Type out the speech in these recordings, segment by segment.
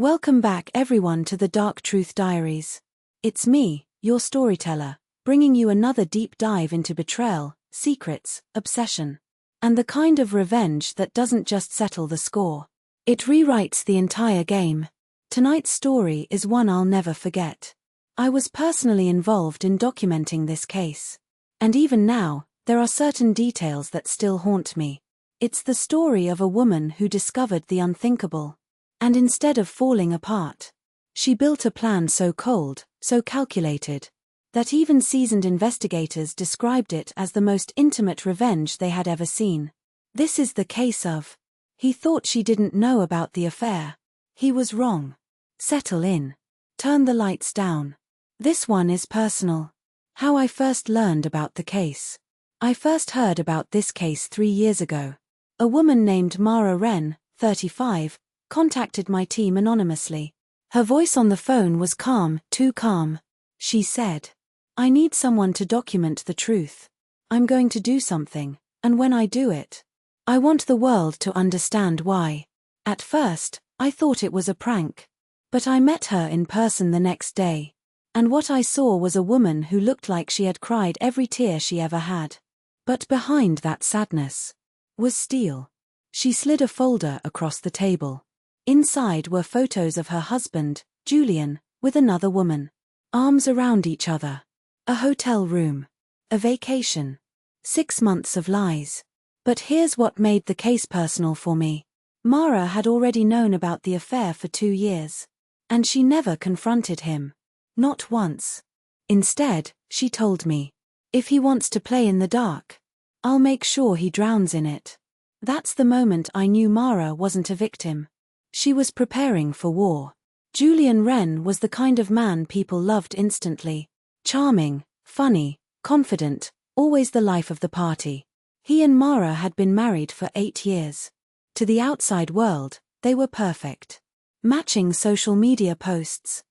Welcome back everyone to the Dark Truth Diaries. It's me, your storyteller, bringing you another deep dive into betrayal, secrets, obsession, and the kind of revenge that doesn't just settle the score. It rewrites the entire game. Tonight's story is one I'll never forget. I was personally involved in documenting this case. And even now, there are certain details that still haunt me. It's the story of a woman who discovered the unthinkable. And instead of falling apart, she built a plan so cold, so calculated, that even seasoned investigators described it as the most intimate revenge they had ever seen. This is the case of, he thought she didn't know about the affair. He was wrong. Settle in. Turn the lights down. This one is personal. How I first learned about the case. I first heard about this case 3 years ago. A woman named Mara Wren, 35, contacted my team anonymously. Her voice on the phone was calm, too calm. She said, "I need someone to document the truth. I'm going to do something, and when I do it, I want the world to understand why." At first, I thought it was a prank. But I met her in person the next day. And what I saw was a woman who looked like she had cried every tear she ever had. But behind that sadness was steel. She slid a folder across the table. Inside were photos of her husband, Julian, with another woman. Arms around each other. A hotel room. A vacation. 6 months of lies. But here's what made the case personal for me. Mara had already known about the affair for 2 years. And she never confronted him. Not once. Instead, she told me, "If he wants to play in the dark, I'll make sure he drowns in it." That's the moment I knew Mara wasn't a victim. She was preparing for war. Julian Wren was the kind of man people loved instantly. Charming, funny, confident, always the life of the party. He and Mara had been married for 8 years. To the outside world, they were perfect. Matching social media posts.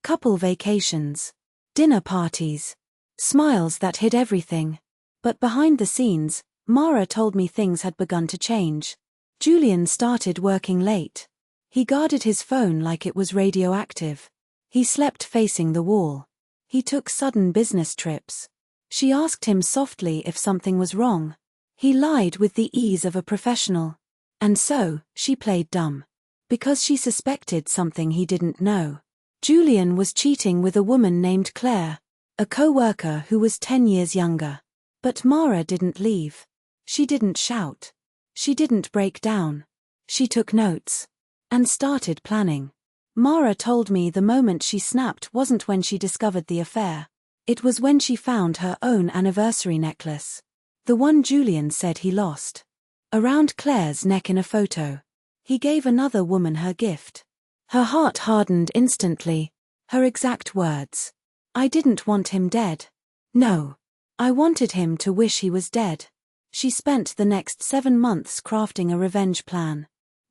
Couple vacations. Dinner parties. Smiles that hid everything. But behind the scenes, Mara told me things had begun to change. Julian started working late. He guarded his phone like it was radioactive. He slept facing the wall. He took sudden business trips. She asked him softly if something was wrong. He lied with the ease of a professional. And so, she played dumb. Because she suspected something he didn't know. Julian was cheating with a woman named Claire, a co-worker who was 10 years younger. But Mara didn't leave. She didn't shout. She didn't break down. She took notes. And started planning. Mara told me the moment she snapped wasn't when she discovered the affair. It was when she found her own anniversary necklace. The one Julian said he lost. Around Claire's neck in a photo. He gave another woman her gift. Her heart hardened instantly. Her exact words. "I didn't want him dead. No. I wanted him to wish he was dead." She spent the next 7 months crafting a revenge plan.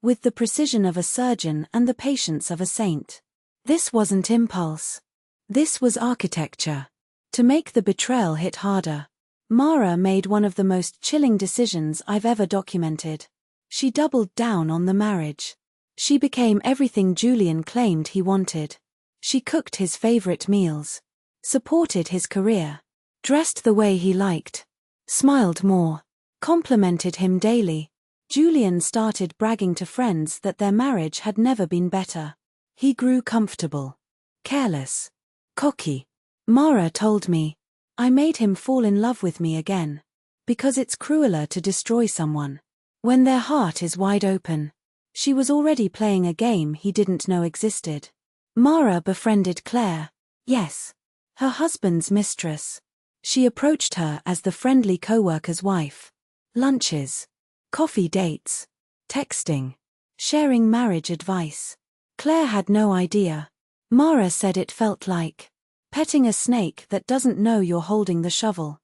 With the precision of a surgeon and the patience of a saint. This wasn't impulse. This was architecture. To make the betrayal hit harder, Mara made one of the most chilling decisions I've ever documented. She doubled down on the marriage. She became everything Julian claimed he wanted. She cooked his favorite meals. Supported his career. Dressed the way he liked. Smiled more. Complimented him daily. Julian started bragging to friends that their marriage had never been better. He grew comfortable. Careless. Cocky. Mara told me, "I made him fall in love with me again. Because it's crueler to destroy someone when their heart is wide open." She was already playing a game he didn't know existed. Mara befriended Claire. Yes. Her husband's mistress. She approached her as the friendly co-worker's wife. Lunches. Coffee dates. Texting. Sharing marriage advice. Claire had no idea. Mara said it felt like petting a snake that doesn't know you're holding the shovel.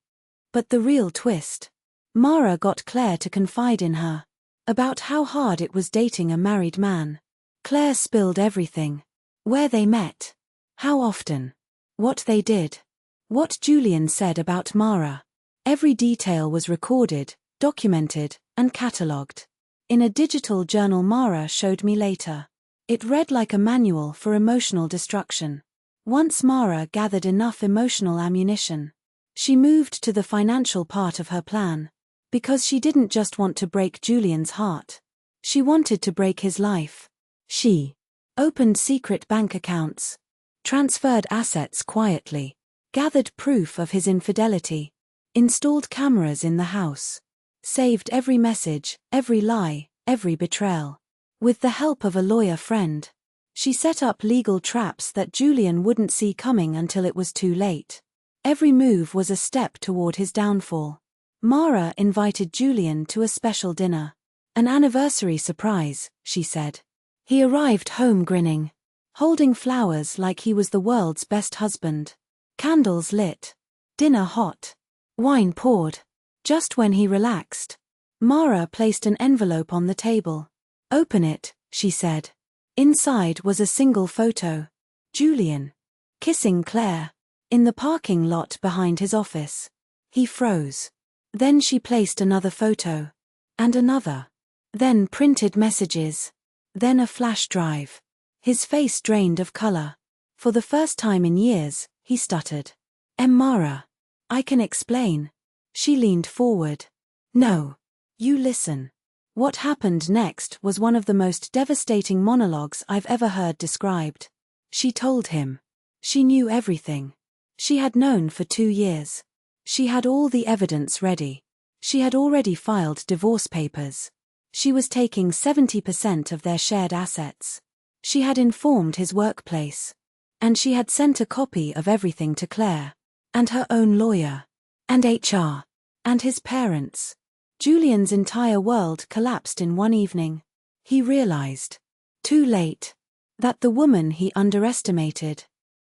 But the real twist. Mara got Claire to confide in her. About how hard it was dating a married man. Claire spilled everything. Where they met. How often. What they did. What Julian said about Mara. Every detail was recorded, documented, and catalogued. In a digital journal Mara showed me later. It read like a manual for emotional destruction. Once Mara gathered enough emotional ammunition, she moved to the financial part of her plan. Because she didn't just want to break Julian's heart. She wanted to break his life. She opened secret bank accounts, transferred assets quietly, gathered proof of his infidelity, installed cameras in the house, saved every message, every lie, every betrayal. With the help of a lawyer friend, she set up legal traps that Julian wouldn't see coming until it was too late. Every move was a step toward his downfall. Mara invited Julian to a special dinner. An anniversary surprise, she said. He arrived home grinning, holding flowers like he was the world's best husband. Candles lit, dinner hot, wine poured. Just when he relaxed, Mara placed an envelope on the table. "Open it," she said. Inside was a single photo. Julian, kissing Claire, in the parking lot behind his office. He froze. Then she placed another photo. And another. Then printed messages. Then a flash drive. His face drained of color. For the first time in years, he stuttered. "Mara, I can explain." She leaned forward. "No. You listen." What happened next was one of the most devastating monologues I've ever heard described. She told him. She knew everything. She had known for 2 years. She had all the evidence ready. She had already filed divorce papers. She was taking 70% of their shared assets. She had informed his workplace. And she had sent a copy of everything to Claire. And her own lawyer. And HR. And his parents. Julian's entire world collapsed in one evening. He realized, too late, that the woman he underestimated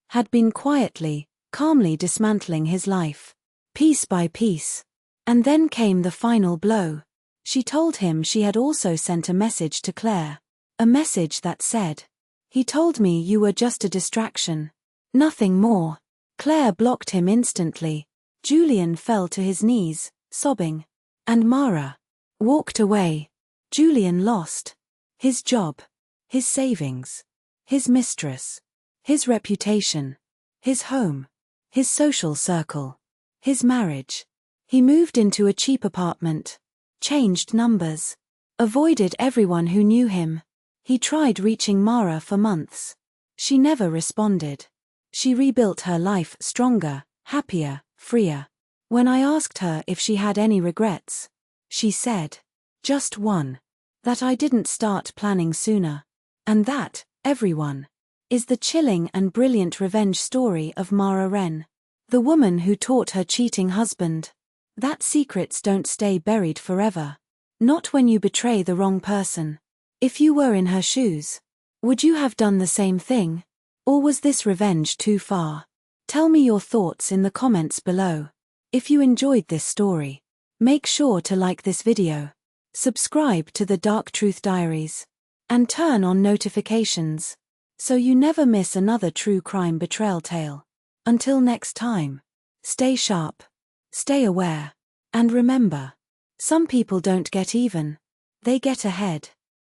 had been quietly, calmly dismantling his life, piece by piece. And then came the final blow. She told him she had also sent a message to Claire. A message that said, "He told me you were just a distraction. Nothing more." Claire blocked him instantly. Julian fell to his knees, sobbing. And Mara walked away. Julian lost his job, his savings, his mistress, his reputation, his home, his social circle, his marriage. He moved into a cheap apartment, changed numbers, avoided everyone who knew him. He tried reaching Mara for months. She never responded. She rebuilt her life stronger, happier, freer. When I asked her if she had any regrets, she said, "Just one. That I didn't start planning sooner." And that, everyone, is the chilling and brilliant revenge story of Mara Wren. The woman who taught her cheating husband that secrets don't stay buried forever. Not when you betray the wrong person. If you were in her shoes, would you have done the same thing? Or was this revenge too far? Tell me your thoughts in the comments below. If you enjoyed this story, make sure to like this video, subscribe to the Dark Truth Diaries, and turn on notifications, so you never miss another true crime betrayal tale. Until next time, stay sharp, stay aware, and remember, some people don't get even, they get ahead.